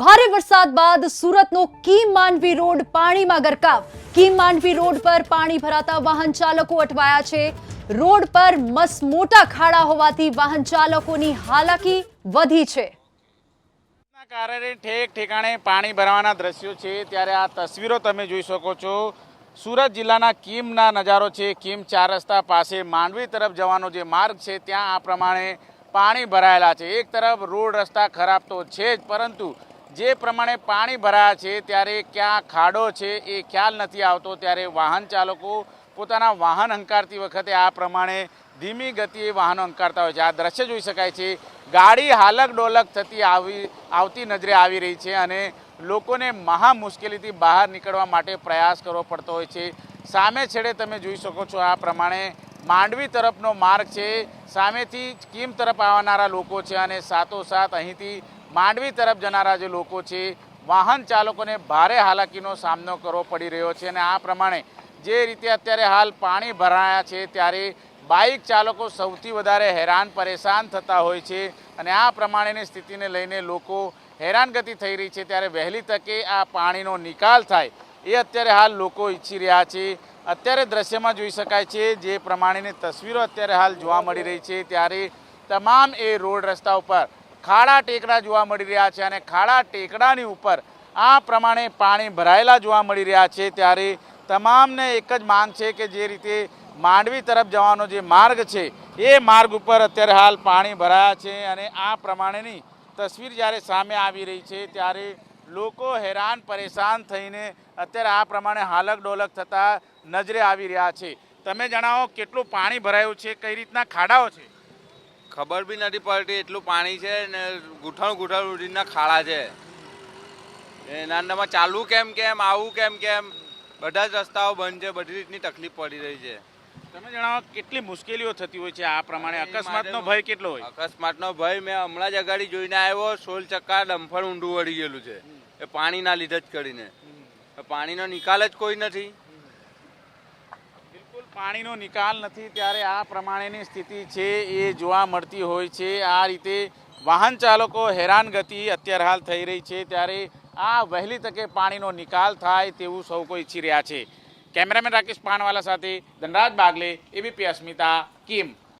ભારે વરસાદ બાદ સુરતનો કીમ માંડવી રોડ પાણીમાં ગરકાવ। કીમ માંડવી રોડ પર પાણી ભરાતા વાહન ચાલકો અટવાયા છે। રોડ પર મસમોટા ખાડા હોવાથી વાહન ચાલકોની હાલાકી વધી છે। કારણે ઠેક ઠેકાણે પાણી ભરાવાના દ્રશ્યો છે ત્યારે આ તસવીરો તમે જોઈ શકો છો। સુરત જિલ્લાના કીમના નજારો છે। કીમ 4 રસ્તા પાસે માંડવી તરફ જવાનો જે માર્ગ છે ત્યાં આ પ્રમાણે પાણી ભરાયેલા છે। એક તરફ રોડ રસ્તા ખરાબ તો છે જ, પરંતુ જે પ્રમાણે પાણી ભરાયા છે ત્યારે ક્યાં ખાડો છે એ ખ્યાલ નથી આવતો। ત્યારે વાહન ચાલકો પોતાના વાહન હંકારતી વખતે આ પ્રમાણે ધીમી ગતિએ વાહનો હંકારતા હોય છે। આ દ્રશ્ય જોઈ શકાય છે। ગાડી હાલક ડોલક થતી આવતી નજરે આવી રહી છે અને લોકોને મહા મુશ્કેલીથી બહાર નીકળવા માટે પ્રયાસ કરવો પડતો હોય છે। સામે છેડે તમે જોઈ શકો છો આ પ્રમાણે માંડવી તરફનો માર્ગ છે। સામેથી કીમ તરફ આવનારા લોકો છે અને સાથોસાથ અહીંથી માંડવી તરફ જનારા જે લોકો છે વાહન ચાલકોને ભારે હાલાકીનો સામનો કરવો પડી રહ્યો છે। અને આ પ્રમાણે જે રીતે અત્યારે હાલ પાણી ભરાયા છે ત્યારે બાઇક ચાલકો સૌથી વધારે હેરાન પરેશાન થતા હોય છે અને આ પ્રમાણેની સ્થિતિને લઈને લોકો હેરાનગતિ થઈ રહી છે। ત્યારે વહેલી તકે આ પાણીનો નિકાલ થાય એ અત્યારે હાલ લોકો ઈચ્છી રહ્યા છે। અત્યારે દ્રશ્યમાં જોઈ શકાય છે જે પ્રમાણેની તસવીરો અત્યારે હાલ જોવા મળી રહી છે ત્યારે તમામ એ રોડ રસ્તા ઉપર ખાડા ટેકરા જોવા મળી રહ્યા છે અને ખાડા ટેકરાની ઉપર આ પ્રમાણે પાણી ભરાયેલા જોવા મળી રહ્યા છે। ત્યારે તમામને એક જ માંગ છે કે જે રીતે માંડવી તરફ જવાનો જે માર્ગ છે એ માર્ગ ઉપર અત્યારે હાલ પાણી ભરાયા છે અને આ પ્રમાણેની તસવીર જ્યારે સામે આવી રહી છે ત્યારે લોકો હેરાન પરેશાન થઈને અત્યારે આ પ્રમાણે હાલક ડોલક થતા નજરે આવી રહ્યા છે। તમે જણાવો કેટલું પાણી ભરાયું છે, કઈ રીતના ખાડાઓ છે? ખબર બી નથી પડતી, એટલું પાણી છે ને ગુઠણ સુધીના ખાડા છે। એનામાં ચાલવું કેમ આવું કેમ બધા જ રસ્તાઓ બંધ છે। બધી રીતની તકલીફ પડી રહી છે। તમે જણાવો કેટલી મુશ્કેલીઓ થતી હોય છે આ પ્રમાણે? અકસ્માતનો ભય કેટલો હોય? અકસ્માતનો ભય મેં હમણાં જ અગાડી જોઈને આવ્યો, 16 ચક્કા ડમ્ફર ઊંડું વળી ગયેલું છે એ પાણીના લીધે જ કરીને। પાણીનો નિકાલ જ કોઈ નથી, બિલકુલ પાણીનો નિકાલ નથી ત્યારે આ પ્રમાણેની સ્થિતિ છે એ જોવા મળતી હોય છે। આ રીતે વાહન ચાલકો હેરાનગતિ અત્યારે હાલ થઈ રહી છે ત્યારે આ વહેલી તકે પાણીનો નિકાલ થાય તેવું સૌ કોઈ ઈચ્છી રહ્યા છે। કેમેરામેન રાકેશ પાનવાલા સાથે ધનરાજ બાગલે, એબીપી અસ્મિતા, કીમ।